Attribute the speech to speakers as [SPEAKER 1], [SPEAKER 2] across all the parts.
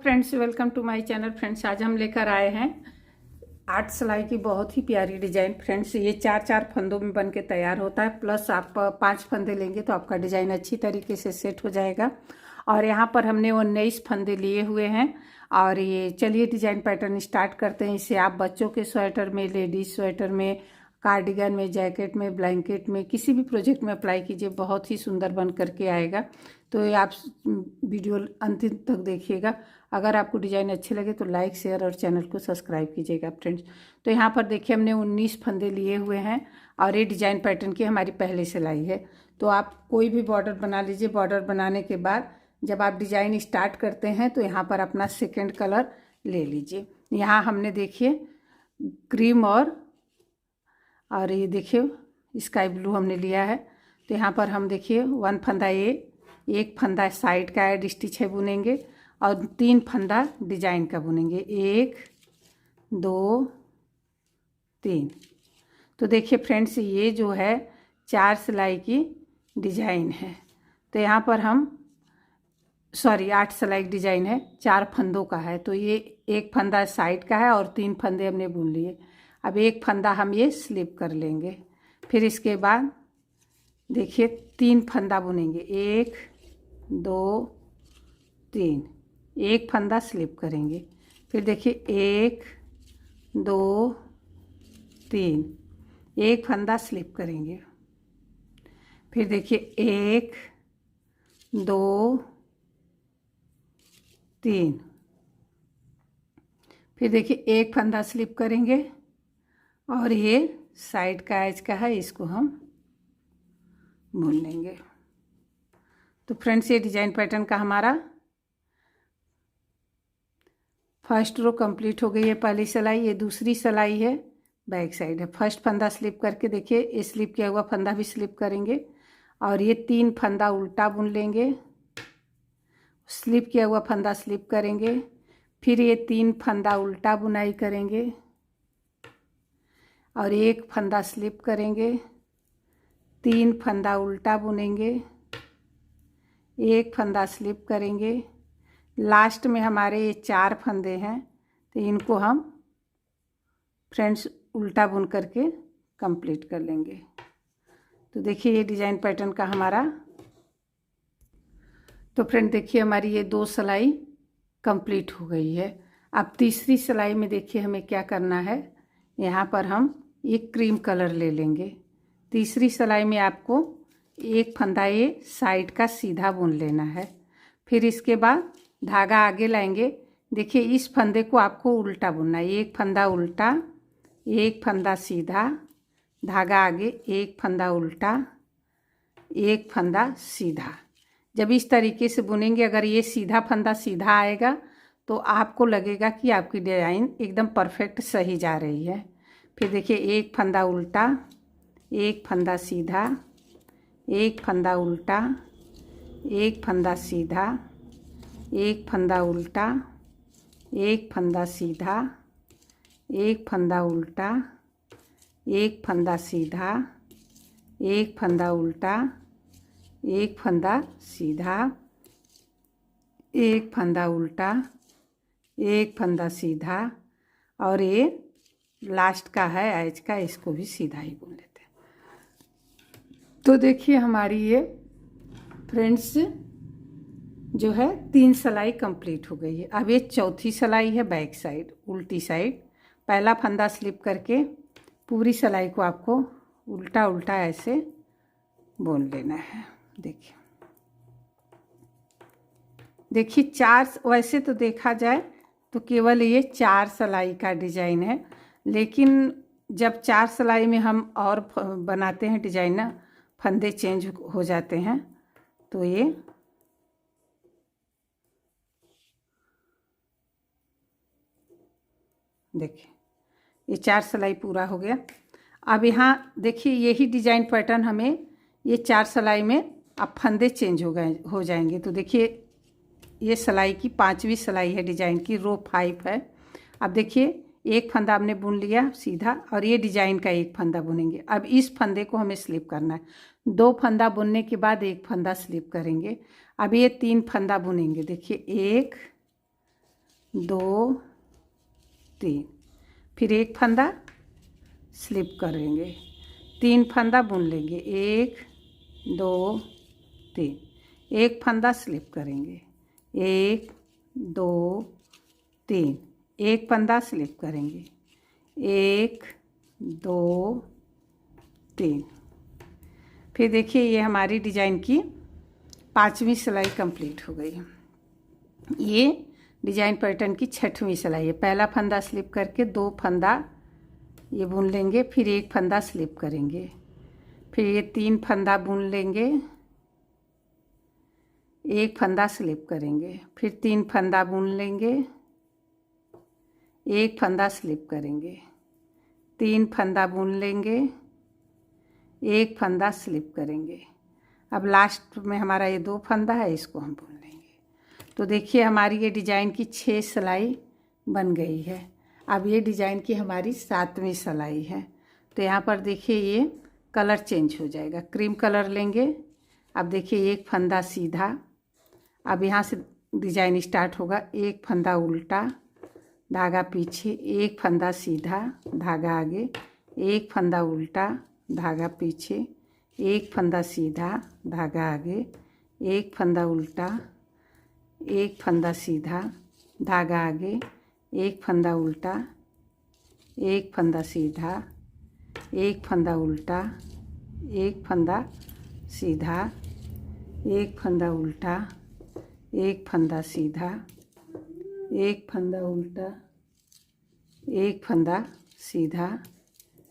[SPEAKER 1] Friends, welcome to my channel. Friends, आज हम लेकर आए हैं 8 सिलाई की बहुत ही प्यारी डिजाइन। फ्रेंड्स, ये चार चार फंदों में बन के तैयार होता है, प्लस आप 5 फंदे लेंगे तो आपका डिजाइन अच्छी तरीके से सेट हो जाएगा। और यहाँ पर हमने 19 फंदे लिए हुए हैं। और ये चलिए डिजाइन पैटर्न स्टार्ट करते हैं। इसे आप बच्चों के स्वेटर में, लेडीज स्वेटर में, कार्डिगन में, जैकेट में, ब्लैंकेट में, किसी भी प्रोजेक्ट में अप्लाई कीजिए, बहुत ही सुंदर बन करके आएगा। तो ये आप वीडियो अंतिम तक देखिएगा। अगर आपको डिज़ाइन अच्छे लगे तो लाइक, शेयर और चैनल को सब्सक्राइब कीजिएगा फ्रेंड्स। तो यहाँ पर देखिए हमने 19 फंदे लिए हुए हैं और ये डिज़ाइन पैटर्न की हमारी पहली सिलाई है। तो आप कोई भी बॉर्डर बना लीजिए। बॉर्डर बनाने के बाद जब आप डिज़ाइन स्टार्ट करते हैं तो यहाँ पर अपना सेकेंड कलर ले लीजिए। यहाँ हमने देखिए क्रीम और ये देखिए स्काई ब्लू हमने लिया है। तो यहाँ पर हम देखिए 1 फंदा एक फंदा साइड का एड स्टिच है बुनेंगे और 3 फंदा डिजाइन का बुनेंगे, 1 2 3। तो देखिए फ्रेंड्स, ये जो है 4 सिलाई की डिजाइन है। तो यहाँ पर हम 8 सिलाई डिजाइन है, 4 फंदों का है। तो ये 1 फंदा साइड का है और 3 फंदे हमने बुन लिए। अब 1 फंदा हम ये स्लिप कर लेंगे। फिर इसके बाद देखिए 3 फंदा बुनेंगे, 1 2 3। 1 फंदा स्लिप करेंगे। फिर देखिए 1 2 3, 1 फंदा स्लिप करेंगे। फिर देखिए 1 2 3। फिर देखिए 1 फंदा स्लिप करेंगे और ये साइड का एज का है, इसको हम बुन लेंगे। तो फ्रेंड्स, ये डिजाइन पैटर्न का हमारा फर्स्ट रो कंप्लीट हो गई है। पहली सिलाई, ये दूसरी सिलाई है, बैक साइड है। फर्स्ट फंदा स्लिप करके देखिए, ये स्लिप किया हुआ फंदा भी स्लिप करेंगे और ये 3 फंदा उल्टा बुन लेंगे। स्लिप किया हुआ फंदा स्लिप करेंगे, फिर ये 3 फंदा उल्टा बुनाई करेंगे और 1 फंदा स्लिप करेंगे, 3 फंदा उल्टा बुनेंगे, 1 फंदा स्लिप करेंगे। लास्ट में हमारे ये 4 फंदे हैं, तो इनको हम फ्रेंड्स उल्टा बुन करके कंप्लीट कर लेंगे। तो देखिए ये डिजाइन पैटर्न का हमारा। तो फ्रेंड देखिए हमारी ये 2 सिलाई कंप्लीट हो गई है। अब तीसरी सिलाई में देखिए हमें क्या करना है। यहाँ पर हम एक क्रीम कलर ले लेंगे। तीसरी सिलाई में आपको 1 फंदा ये साइड का सीधा बुन लेना है। फिर इसके बाद धागा आगे लाएंगे। देखिए इस फंदे को आपको उल्टा बुनना है। 1 फंदा उल्टा, 1 फंदा सीधा, धागा आगे, 1 फंदा उल्टा, 1 फंदा सीधा। जब इस तरीके से बुनेंगे, अगर ये सीधा फंदा सीधा आएगा तो आपको लगेगा कि आपकी डिजाइन एकदम परफेक्ट सही जा रही है। फिर देखिए 1 फंदा उल्टा, 1 फंदा सीधा, 1 फंदा उल्टा, 1 फंदा सीधा, 1 फंदा उल्टा, 1 फंदा सीधा, 1 फंदा उल्टा, 1 फंदा सीधा, 1 फंदा उल्टा, 1 फंदा सीधा, 1 फंदा उल्टा, 1 फंदा सीधा और ये लास्ट का है एज का, इसको भी सीधा ही बुन लेते हैं। तो देखिए हमारी ये फ्रेंड्स जो है 3 सिलाई कंप्लीट हो गई है। अब ये चौथी सिलाई है, बैक साइड उल्टी साइड। पहला फंदा स्लिप करके पूरी सिलाई को आपको उल्टा उल्टा ऐसे बुन लेना है। देखिए 4, वैसे तो देखा जाए तो केवल ये 4 सिलाई का डिजाइन है, लेकिन जब 4 सिलाई में हम और बनाते हैं डिजाइन ना, फंदे चेंज हो जाते हैं। तो ये देखिए ये 4 सिलाई पूरा हो गया। अब यहाँ देखिए यही डिजाइन पैटर्न हमें ये 4 सिलाई में अब फंदे चेंज हो जाएंगे। तो देखिए ये सिलाई की 5वीं सिलाई है, डिजाइन की रो 5 है। अब देखिए 1 फंदा हमने बुन लिया सीधा और ये डिजाइन का 1 फंदा बुनेंगे। अब इस फंदे को हमें स्लिप करना है। 2 फंदा बुनने के बाद 1 फंदा स्लिप करेंगे। अब ये 3 फंदा बुनेंगे। देखिए 1 2 3, फिर एक फंदा स्लिप करेंगे, 3 फंदा बुन लेंगे, 1 2 3, एक फंदा स्लिप करेंगे, 1 2 3, एक फंदा स्लिप करेंगे, 1 2 3। फिर देखिए ये हमारी डिजाइन की 5वीं सिलाई कंप्लीट हो गई। ये डिजाइन पैटर्न की 6वीं सिलाई है। पहला फंदा स्लिप करके 2 फंदा ये बुन लेंगे, फिर एक फंदा स्लिप करेंगे, फिर ये 3 फंदा बुन लेंगे, एक फंदा स्लिप करेंगे, फिर 3 फंदा बुन लेंगे, एक फंदा स्लिप करेंगे, 3 फंदा बुन लेंगे, एक फंदा स्लिप करेंगे। अब लास्ट में हमारा ये 2 फंदा है, इसको हम बुन लेंगे। तो देखिए हमारी ये डिजाइन की 6 सिलाई बन गई है। अब ये डिजाइन की हमारी 7वीं सिलाई है। तो यहाँ पर देखिए ये कलर चेंज हो जाएगा, क्रीम कलर लेंगे। अब देखिए एक फंदा सीधा, अब यहाँ से डिजाइन स्टार्ट होगा, एक फंदा उल्टा, धागा पीछे, एक फंदा सीधा, धागा आगे, एक फंदा उल्टा, धागा पीछे, एक फंदा सीधा, धागा आगे, एक फंदा उल्टा, एक फंदा सीधा, धागा आगे, एक फंदा उल्टा, एक फंदा सीधा, एक फंदा उल्टा, एक फंदा सीधा, एक फंदा उल्टा, एक फंदा सीधा, एक फंदा उल्टा, एक फंदा सीधा,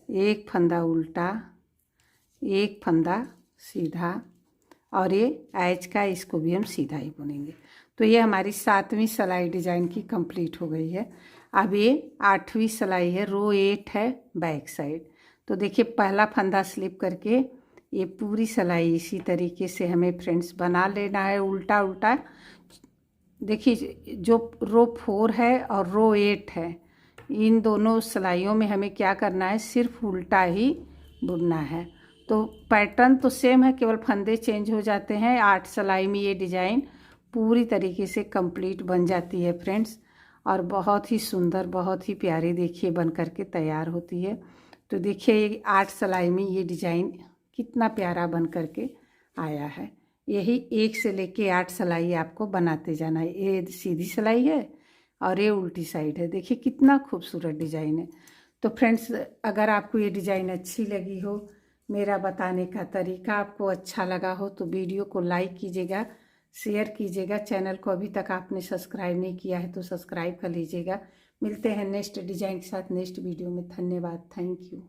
[SPEAKER 1] एक फंदा उल्टा, एक फंदा सीधा, और ये एज का इसको भी हम सीधा ही बुनेंगे। तो ये हमारी 7वीं सिलाई डिजाइन की कंप्लीट हो गई है। अब ये 8वीं सिलाई है, रो 8 है बैक साइड। तो देखिए पहला फंदा स्लिप करके ये पूरी सिलाई इसी तरीके से हमें फ्रेंड्स बना लेना है, उल्टा उल्टा। देखिए जो रो 4 है और रो 8 है, इन दोनों सिलाइयों में हमें क्या करना है, सिर्फ उल्टा ही बुनना है। तो पैटर्न तो सेम है, केवल फंदे चेंज हो जाते हैं। 8 सिलाई में ये डिजाइन पूरी तरीके से कंप्लीट बन जाती है फ्रेंड्स, और बहुत ही सुंदर, बहुत ही प्यारी देखिए बन करके तैयार होती है। तो देखिए 8 सिलाई में ये डिजाइन कितना प्यारा बन करके आया है। यही 1 से लेके 8 सिलाई आपको बनाते जाना है। ये सीधी सिलाई है और ये उल्टी साइड है, देखिए कितना खूबसूरत डिजाइन है। तो फ्रेंड्स अगर आपको ये डिजाइन अच्छी लगी हो, मेरा बताने का तरीका आपको अच्छा लगा हो, तो वीडियो को लाइक कीजिएगा, शेयर कीजिएगा। चैनल को अभी तक आपने सब्सक्राइब नहीं किया है तो सब्सक्राइब कर लीजिएगा। मिलते हैं नेक्स्ट डिजाइन के साथ नेक्स्ट वीडियो में। धन्यवाद, थैंक यू।